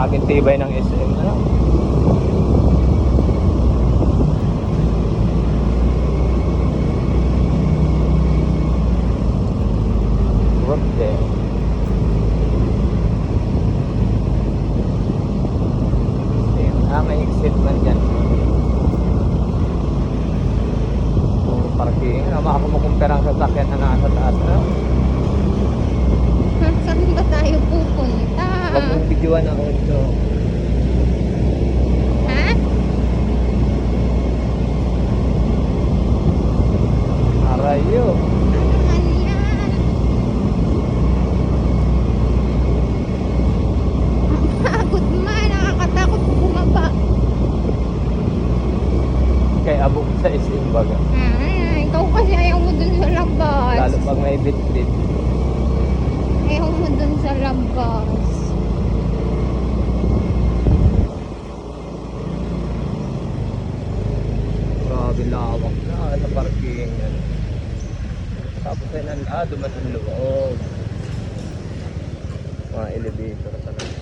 Laking tibay ng SM, ano? Rock there. May exit man dyan. Puro parking. Makakumukumpera ang sasakyan na nasa taas. Ano? Saan ba tayo pupunta? Huwag mong videoan ako ito. Ha? Arayo. Ano man yan? Pagod man. Nakakatakot bumaba. Kay abog sa SM baga. Ikaw kasi ayaw mo dun sa labas. Lalo pag may bit-bit. Ayaw mo dun sa labas. Grabe lawak na sa parking. Tapos ay duman sa loob. Mga elevator talaga.